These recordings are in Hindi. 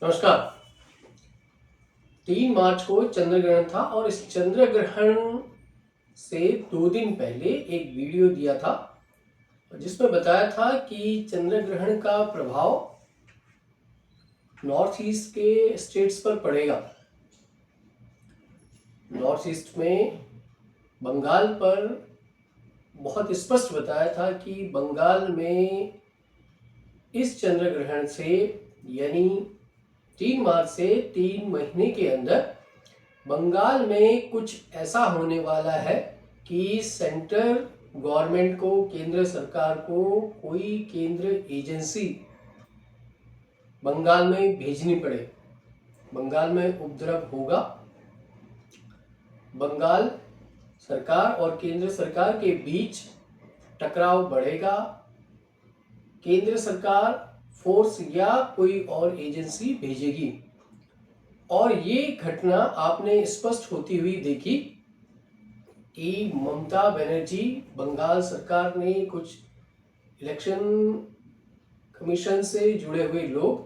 नमस्कार। 3 मार्च को चंद्र ग्रहण था और इस चंद्र ग्रहण से 2 दिन पहले एक वीडियो दिया था जिसमें बताया था कि चंद्र ग्रहण का प्रभाव नॉर्थ ईस्ट के स्टेट्स पर पड़ेगा। नॉर्थ ईस्ट में बंगाल पर बहुत स्पष्ट बताया था कि बंगाल में इस चंद्र ग्रहण से यानी 3 मार्च से 3 महीने के अंदर बंगाल में कुछ ऐसा होने वाला है कि सेंट्रल गवर्नमेंट को, केंद्र सरकार को कोई केंद्र एजेंसी बंगाल में भेजनी पड़े। बंगाल में उपद्रव होगा। बंगाल सरकार और केंद्र सरकार के बीच टकराव बढ़ेगा। केंद्र सरकार फोर्स या कोई और एजेंसी भेजेगी और ये घटना आपने स्पष्ट होती हुई देखी कि ममता बनर्जी, बंगाल सरकार ने कुछ इलेक्शन कमीशन से जुड़े हुए लोगों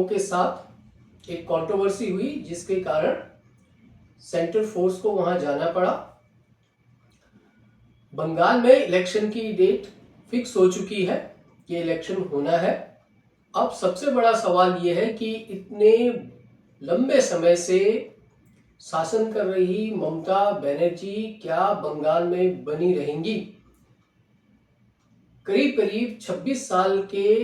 के साथ एक कंट्रोवर्सी हुई जिसके कारण सेंट्रल फोर्स को वहां जाना पड़ा। बंगाल में इलेक्शन की डेट फिक्स हो चुकी है कि इलेक्शन होना है। अब सबसे बड़ा सवाल यह है कि इतने लंबे समय से शासन कर रही ममता बनर्जी क्या बंगाल में बनी रहेंगी? करीब करीब 26 साल के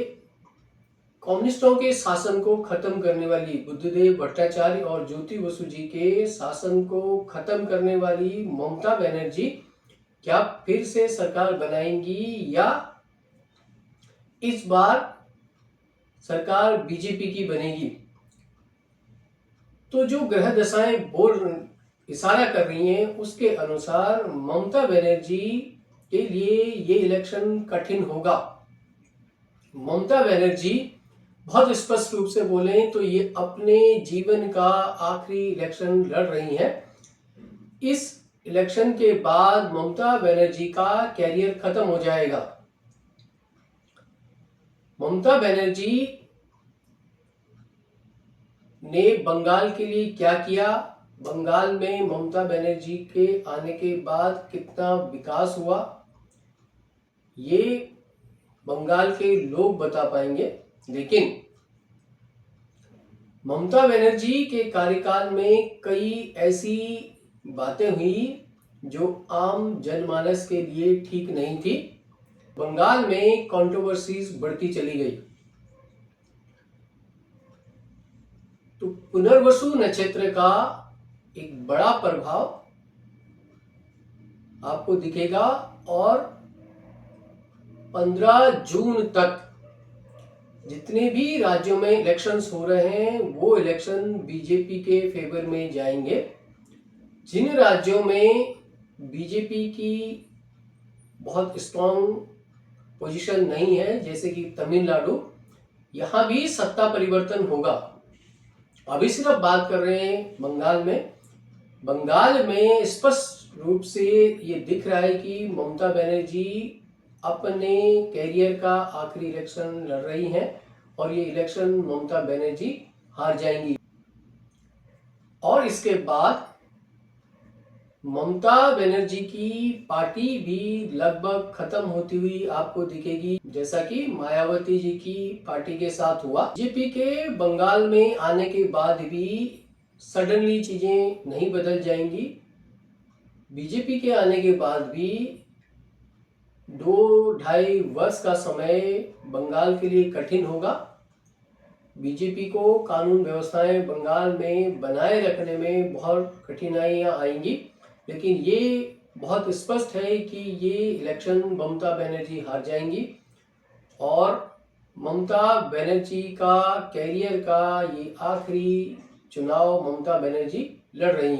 कम्युनिस्टों के शासन को खत्म करने वाली, बुद्धदेव भट्टाचार्य और ज्योति बसु जी के शासन को खत्म करने वाली ममता बनर्जी क्या फिर से सरकार बनाएंगी या इस बार सरकार बीजेपी की बनेगी? तो जो ग्रह दशाएं इशारा कर रही हैं उसके अनुसार ममता बनर्जी के लिए ये इलेक्शन कठिन होगा। ममता बनर्जी बहुत स्पष्ट रूप से बोले तो ये अपने जीवन का आखिरी इलेक्शन लड़ रही हैं। इस इलेक्शन के बाद ममता बनर्जी का कैरियर खत्म हो जाएगा। ममता बनर्जी ने बंगाल के लिए क्या किया, बंगाल में ममता बनर्जी के आने के बाद कितना विकास हुआ, ये बंगाल के लोग बता पाएंगे। लेकिन ममता बनर्जी के कार्यकाल में कई ऐसी बातें हुई जो आम जनमानस के लिए ठीक नहीं थी। बंगाल में कंट्रोवर्सीज बढ़ती चली गई। तो पुनर्वसु नक्षत्र का एक बड़ा प्रभाव आपको दिखेगा और 15 जून तक जितने भी राज्यों में इलेक्शंस हो रहे हैं वो इलेक्शन बीजेपी के फेवर में जाएंगे। जिन राज्यों में बीजेपी की बहुत स्ट्रॉन्ग पोजीशन नहीं है जैसे कि तमिलनाडु, यहाँ भी सत्ता परिवर्तन होगा। अभी सिर्फ बात कर रहे हैं बंगाल में। बंगाल में स्पष्ट रूप से ये दिख रहा है कि ममता बनर्जी अपने कैरियर का आखिरी इलेक्शन लड़ रही हैं और ये इलेक्शन ममता बनर्जी हार जाएंगी। और इसके बाद ममता बनर्जी की पार्टी भी लगभग खत्म होती हुई आपको दिखेगी, जैसा कि मायावती जी की पार्टी के साथ हुआ। बीजेपी के बंगाल में आने के बाद भी सडनली चीजें नहीं बदल जाएंगी। बीजेपी के आने के बाद भी 2-2.5 वर्ष का समय बंगाल के लिए कठिन होगा। बीजेपी को कानून व्यवस्थाएं बंगाल में बनाए रखने में बहुत कठिनाइयां आएंगी। लेकिन ये बहुत स्पष्ट है कि ये इलेक्शन ममता बनर्जी हार जाएंगी और ममता बनर्जी का कैरियर का ये आखिरी चुनाव ममता बनर्जी लड़ रही हैं।